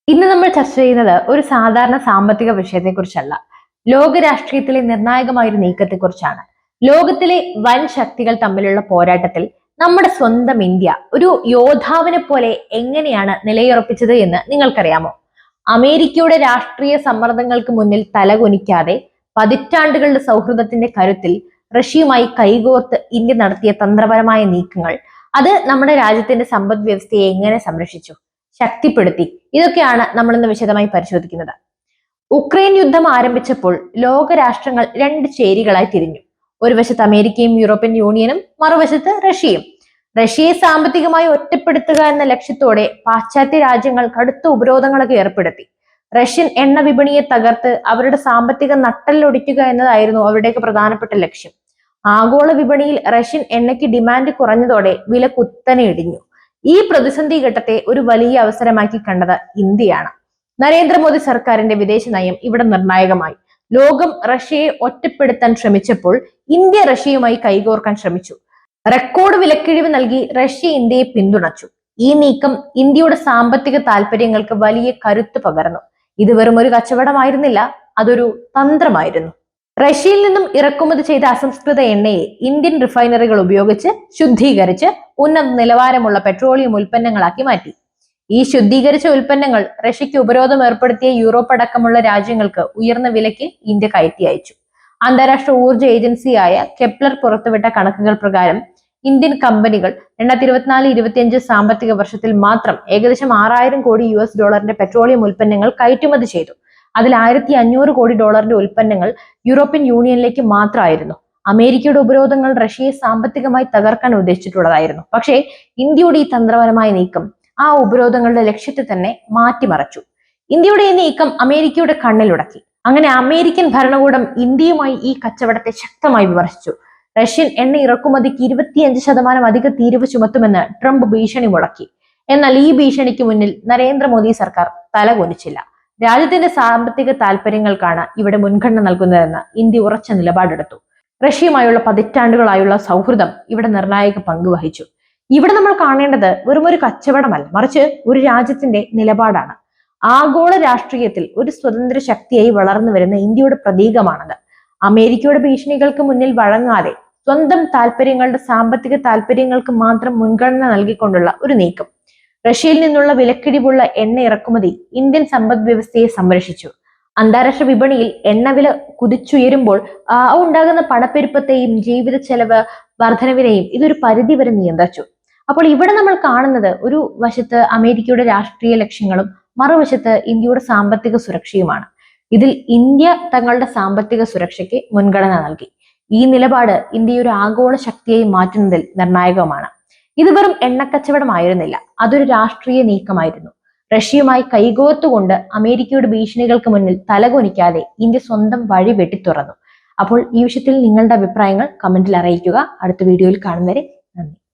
ഇന്ന് നമ്മൾ ചർച്ച ചെയ്യുന്നത് ഒരു സാധാരണ സാമ്പത്തിക വിഷയത്തെക്കുറിച്ചല്ല. ലോക രാഷ്ട്രീയത്തിലെ നിർണായകമായ ഒരു നീക്കത്തെക്കുറിച്ചാണ്. ലോകത്തിലെ വൻ ശക്തികൾ തമ്മിലുള്ള പോരാട്ടത്തിൽ നമ്മുടെ സ്വന്തം ഇന്ത്യ ഒരു യോദ്ധാവിനെ പോലെ എങ്ങനെയാണ് നിലയുറപ്പിച്ചത് എന്ന് നിങ്ങൾക്കറിയാമോ? അമേരിക്കയുടെ രാഷ്ട്രീയ സമ്മർദ്ദങ്ങൾക്ക് മുന്നിൽ തലകുനിക്കാതെ പതിറ്റാണ്ടുകളുടെ സൗഹൃദത്തിന്റെ കരുത്തിൽ റഷ്യയുമായി കൈകോർത്ത് ഇന്ത്യ നടത്തിയ തന്ത്രപരമായ നീക്കങ്ങൾ അത് നമ്മുടെ രാജ്യത്തിന്റെ സമ്പദ് വ്യവസ്ഥയെ എങ്ങനെ സംരക്ഷിച്ചു, ശക്തിപ്പെടുത്തി? ഇതൊക്കെയാണ് നമ്മൾ ഇന്ന് വിശദമായി പരിശോധിക്കുന്നത്. ഉക്രൈൻ യുദ്ധം ആരംഭിച്ചപ്പോൾ ലോക രാഷ്ട്രങ്ങൾ രണ്ട് ചേരികളായി തിരിഞ്ഞു. ഒരു വശത്ത് അമേരിക്കയും യൂറോപ്യൻ യൂണിയനും, മറുവശത്ത് റഷ്യയും. റഷ്യയെ സാമ്പത്തികമായി ഒറ്റപ്പെടുത്തുക എന്ന ലക്ഷ്യത്തോടെ പാശ്ചാത്യ രാജ്യങ്ങൾ കടുത്ത ഉപരോധങ്ങളൊക്കെ ഏർപ്പെടുത്തി. റഷ്യൻ എണ്ണ വിപണിയെ തകർത്ത് അവരുടെ സാമ്പത്തിക നട്ടെല്ലൊടിക്കുക എന്നതായിരുന്നു അവരുടെയൊക്കെ പ്രധാനപ്പെട്ട ലക്ഷ്യം. ആഗോള വിപണിയിൽ റഷ്യൻ എണ്ണയ്ക്ക് ഡിമാൻഡ് കുറഞ്ഞതോടെ വില കുത്തനെ ഇടിഞ്ഞു. ഈ പ്രതിസന്ധി ഘട്ടത്തെ ഒരു വലിയ അവസരമാക്കി കണ്ടത് ഇന്ത്യയാണ്. നരേന്ദ്രമോദി സർക്കാരിന്റെ വിദേശ നയം ഇവിടെ നിർണായകമായി. ലോകം റഷ്യയെ ഒറ്റപ്പെടുത്താൻ ശ്രമിച്ചപ്പോൾ ഇന്ത്യ റഷ്യയുമായി കൈകോർക്കാൻ ശ്രമിച്ചു. റെക്കോർഡ് വിലക്കിഴിവ് നൽകി റഷ്യ ഇന്ത്യയെ പിന്തുണച്ചു. ഈ നീക്കം ഇന്ത്യയുടെ സാമ്പത്തിക താല്പര്യങ്ങൾക്ക് വലിയ കരുത്ത് പകർന്നു. ഇത് വെറും ഒരു കച്ചവടമായിരുന്നില്ല, അതൊരു തന്ത്രമായിരുന്നു. റഷ്യയിൽ നിന്നും ഇറക്കുമതി ചെയ്ത അസംസ്കൃത എണ്ണയെ ഇന്ത്യൻ റിഫൈനറികൾ ഉപയോഗിച്ച് ശുദ്ധീകരിച്ച് ഉന്നത നിലവാരമുള്ള പെട്രോളിയം ഉൽപ്പന്നങ്ങളാക്കി മാറ്റി. ഈ ശുദ്ധീകരിച്ച ഉൽപ്പന്നങ്ങൾ റഷ്യയ്ക്ക് ഉപരോധം ഏർപ്പെടുത്തിയ യൂറോപ്പ് അടക്കമുള്ള രാജ്യങ്ങൾക്ക് ഉയർന്ന വിലയ്ക്ക് ഇന്ത്യ കയറ്റി അയച്ചു. അന്താരാഷ്ട്ര ഊർജ്ജ ഏജൻസിയായ കെപ്ലർ പുറത്തുവിട്ട കണക്കുകൾ പ്രകാരം ഇന്ത്യൻ കമ്പനികൾ 2024-25 സാമ്പത്തിക വർഷത്തിൽ മാത്രം ഏകദേശം 6000 കോടി US$ പെട്രോളിയം ഉൽപ്പന്നങ്ങൾ കയറ്റുമതി ചെയ്തു. അതിൽ 1500 കോടി ഡോളറിന്റെ ഉൽപ്പന്നങ്ങൾ യൂറോപ്യൻ യൂണിയനിലേക്ക് മാത്രമായിരുന്നു. അമേരിക്കയുടെ ഉപരോധങ്ങൾ റഷ്യയെ സാമ്പത്തികമായി തകർക്കാൻ ഉദ്ദേശിച്ചിട്ടുള്ളതായിരുന്നു. പക്ഷേ ഇന്ത്യയുടെ ഈ തന്ത്രപരമായ നീക്കം ആ ഉപരോധങ്ങളുടെ ലക്ഷ്യത്തെ തന്നെ മാറ്റിമറിച്ചു. ഇന്ത്യയുടെ ഈ നീക്കം അമേരിക്കയുടെ കണ്ണിലുടക്കി. അങ്ങനെ അമേരിക്കൻ ഭരണകൂടം ഇന്ത്യയുമായി ഈ കച്ചവടത്തെ ശക്തമായി വിമർശിച്ചു. റഷ്യൻ എണ്ണ ഇറക്കുമതിക്ക് 25% അധിക തീരുവ ചുമത്തുമെന്ന് ട്രംപ് ഭീഷണി മുഴക്കി. എന്നാൽ ഈ ഭീഷണിക്ക് മുന്നിൽ നരേന്ദ്രമോദി സർക്കാർ തലകുനിച്ചില്ല. രാജ്യത്തിന്റെ സാമ്പത്തിക താല്പര്യങ്ങൾക്കാണ് ഇവിടെ മുൻഗണന നൽകുന്നതെന്ന് ഇന്ത്യ ഉറച്ച നിലപാടെടുത്തു. റഷ്യയുമായുള്ള പതിറ്റാണ്ടുകളായുള്ള സൗഹൃദം ഇവിടെ നിർണായക പങ്ക് വഹിച്ചു. ഇവിടെ നമ്മൾ കാണേണ്ടത് വെറും ഒരു കച്ചവടമല്ല, മറിച്ച് ഒരു രാജ്യത്തിന്റെ നിലപാടാണ്. ആഗോള രാഷ്ട്രീയത്തിൽ ഒരു സ്വതന്ത്ര ശക്തിയായി വളർന്നു വരുന്ന ഇന്ത്യയുടെ പ്രതീകമാണത്. അമേരിക്കയുടെ ഭീഷണികൾക്ക് മുന്നിൽ വഴങ്ങാതെ സ്വന്തം താല്പര്യങ്ങളുടെ സാമ്പത്തിക താല്പര്യങ്ങൾക്ക് മാത്രം മുൻഗണന നൽകിക്കൊണ്ടുള്ള ഒരു നീക്കം. റഷ്യയിൽ നിന്നുള്ള വിലക്കിഴിവുള്ള എണ്ണ ഇറക്കുമതി ഇന്ത്യൻ സമ്പദ് വ്യവസ്ഥയെ സംരക്ഷിച്ചു. അന്താരാഷ്ട്ര വിപണിയിൽ എണ്ണവില കുതിച്ചുയരുമ്പോൾ ഉണ്ടാകുന്ന പണപ്പെരുപ്പത്തെയും ജീവിത ചെലവ് വർധനവിനെയും ഇതൊരു പരിധിവരെ നിയന്ത്രിച്ചു. അപ്പോൾ ഇവിടെ നമ്മൾ കാണുന്നത് ഒരു വശത്ത് അമേരിക്കയുടെ രാഷ്ട്രീയ ലക്ഷ്യങ്ങളും മറുവശത്ത് ഇന്ത്യയുടെ സാമ്പത്തിക സുരക്ഷയുമാണ്. ഇതിൽ ഇന്ത്യ തങ്ങളുടെ സാമ്പത്തിക സുരക്ഷയ്ക്ക് മുൻഗണന നൽകി. ഈ നിലപാട് ഇന്ത്യയെ ഒരു ആഗോള ശക്തിയായി മാറ്റുന്നതിൽ നിർണായകമാണ്. ഇത് വെറും എണ്ണക്കച്ചവടമായിരുന്നില്ല, അതൊരു രാഷ്ട്രീയ നീക്കമായിരുന്നു. റഷ്യയുമായി കൈകോർത്തുകൊണ്ട് അമേരിക്കയുടെ ഭീഷണികൾക്ക് മുന്നിൽ തലകുനിക്കാതെ ഇന്ത്യ സ്വന്തം വഴി വെട്ടിത്തുറന്നു. അപ്പോൾ ഈ വിഷയത്തിൽ നിങ്ങളുടെ അഭിപ്രായങ്ങൾ കമന്റിൽ അറിയിക്കുക. അടുത്ത വീഡിയോയിൽ കാണും വരെ